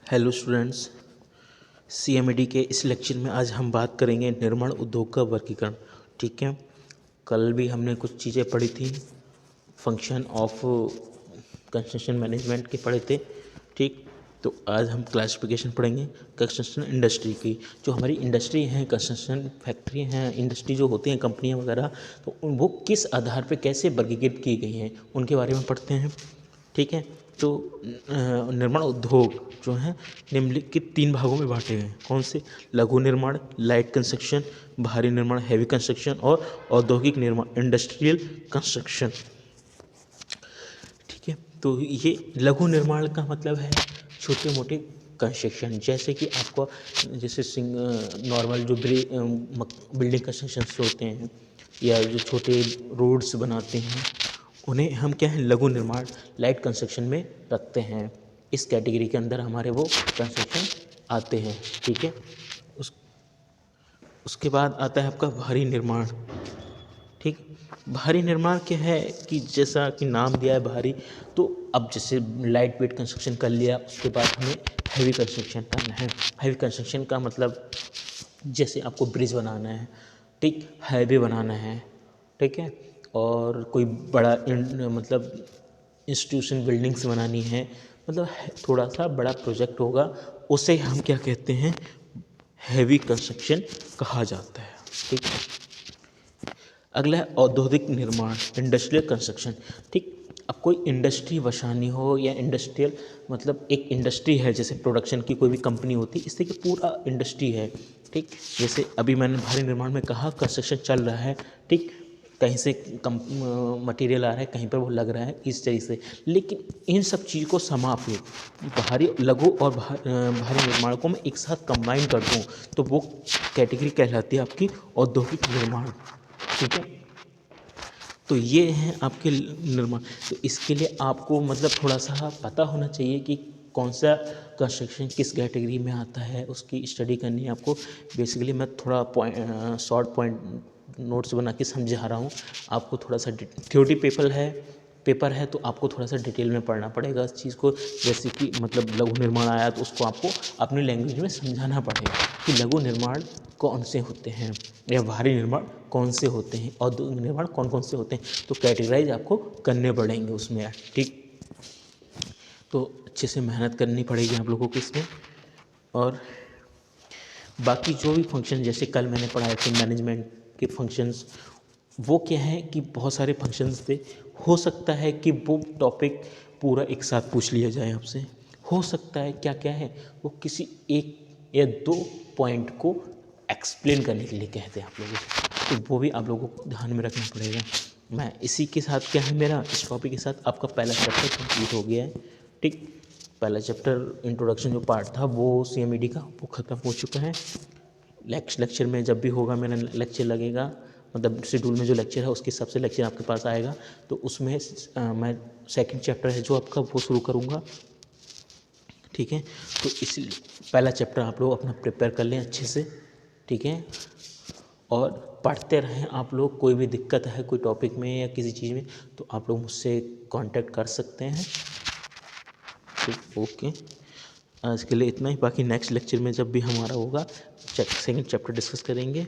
Hello students, CMD के इस lecture में आज हम बात करेंगे निर्माण उद्योग का वर्गीकरण। ठीक है, कल भी हमने कुछ चीज़ें पढ़ी थी, फंक्शन ऑफ कंस्ट्रक्शन मैनेजमेंट के पढ़े थे। ठीक, तो आज हम क्लासिफिकेशन पढ़ेंगे कंस्ट्रक्शन इंडस्ट्री की। जो हमारी इंडस्ट्री हैं, कंस्ट्रक्शन फैक्ट्री हैं, इंडस्ट्री जो होती हैं, कंपनियां वगैरह, तो वो किस आधार पे कैसे वर्गीकृत की गई हैं उनके बारे में पढ़ते हैं। ठीक है, तो निर्माण उद्योग जो हैं निम्नलिखित 3 भागों में बांटे गए। कौन से? लघु निर्माण, लाइट कंस्ट्रक्शन, भारी निर्माण, हैवी कंस्ट्रक्शन, और औद्योगिक निर्माण, इंडस्ट्रियल कंस्ट्रक्शन। ठीक है, तो ये लघु निर्माण का मतलब है छोटे मोटे कंस्ट्रक्शन, जैसे कि आपको जैसे नॉर्मल जो बिल्डिंग कंस्ट्रक्शन होते हैं या जो छोटे रोड्स बनाते हैं, उन्हें हम क्या है लघु निर्माण, लाइट कंस्ट्रक्शन में रखते हैं। इस कैटेगरी के अंदर हमारे वो कंस्ट्रक्शन आते हैं। ठीक है, उसके बाद आता है आपका भारी निर्माण। ठीक, भारी निर्माण क्या है कि जैसा कि नाम दिया है भारी, तो अब जैसे लाइट वेट कंस्ट्रक्शन कर लिया, उसके बाद हमें हैवी कंस्ट्रक्शन करना है। हैवी कंस्ट्रक्शन का मतलब जैसे आपको ब्रिज बनाना है, ठीक, हाईवे बनाना है, ठीक है, और कोई बड़ा मतलब इंस्टीट्यूशन बिल्डिंग्स बनानी है, मतलब थोड़ा सा बड़ा प्रोजेक्ट होगा, उसे हम क्या कहते हैं, हैवी कंस्ट्रक्शन कहा जाता है। ठीक, अगला है औद्योगिक निर्माण, इंडस्ट्रियल कंस्ट्रक्शन। ठीक, अब कोई इंडस्ट्री बसानी हो या इंडस्ट्रियल मतलब एक इंडस्ट्री है, जैसे प्रोडक्शन की कोई भी कंपनी होती है, इससे कि पूरा इंडस्ट्री है। ठीक, जैसे अभी मैंने भारी निर्माण में कहा कंस्ट्रक्शन चल रहा है, ठीक, कहीं से मटेरियल आ रहा है, कहीं पर वो लग रहा है, इस तरह से। लेकिन इन सब चीज़ को समाप्त भारी, लघु और भारी निर्माण को मैं एक साथ कंबाइन कर दूँ तो वो कैटेगरी कहलाती है आपकी औद्योगिक निर्माण। ठीक है, तो ये हैं आपके निर्माण। तो इसके लिए आपको मतलब थोड़ा सा पता होना चाहिए कि कौन सा कंस्ट्रक्शन किस कैटेगरी में आता है, उसकी स्टडी करनी है आपको। बेसिकली मैं थोड़ा शॉर्ट पॉइंट नोट्स बना के समझा रहा हूँ आपको। थोड़ा सा थ्योरी पेपर है तो आपको थोड़ा सा डिटेल में पढ़ना पड़ेगा इस चीज़ को। जैसे कि मतलब लघु निर्माण आया तो उसको आपको अपनी लैंग्वेज में समझाना पड़ेगा कि लघु निर्माण कौन से होते हैं या भारी निर्माण कौन से होते हैं, औद्योगिक निर्माण कौन कौन से होते हैं, तो कैटेगराइज आपको करने पड़ेंगे उसमें। ठीक, तो अच्छे से मेहनत करनी पड़ेगी आप लोगों को इसमें। और बाकी जो भी फंक्शन जैसे कल मैंने पढ़ाए थे मैनेजमेंट के फंक्शंस, वो क्या है कि बहुत सारे फंक्शंस थे। हो सकता है कि वो टॉपिक पूरा एक साथ पूछ लिया जाए आपसे, हो सकता है क्या क्या है वो किसी एक या 2 पॉइंट को एक्सप्लेन करने के लिए कहते हैं आप लोगों को, तो वो भी आप लोगों को ध्यान में रखना पड़ेगा। मैं इसी के साथ क्या है, मेरा इस टॉपिक के साथ आपका पहला चैप्टर कंप्लीट हो गया है। ठीक, पहला चैप्टर इंट्रोडक्शन जो पार्ट था वो सीएमईडी का वो ख़त्म हो चुका है। नेक्स्ट लेक्चर में जब भी होगा मेरा लेक्चर लगेगा, मतलब शेड्यूल में जो लेक्चर है उसके हिसाब से लेक्चर आपके पास आएगा, तो उसमें मैं सेकंड चैप्टर है जो आपका वो शुरू करूँगा। ठीक है, तो इस पहला चैप्टर आप लोग अपना प्रिपेयर कर लें अच्छे से। ठीक है, और पढ़ते रहें आप लोग। कोई भी दिक्कत है कोई टॉपिक में या किसी चीज़ में तो आप लोग मुझसे कांटेक्ट कर सकते हैं। ठीक, ओके, आज के लिए इतना ही। बाकी नेक्स्ट लेक्चर में जब भी हमारा होगा सेकंड चैप्टर डिस्कस करेंगे।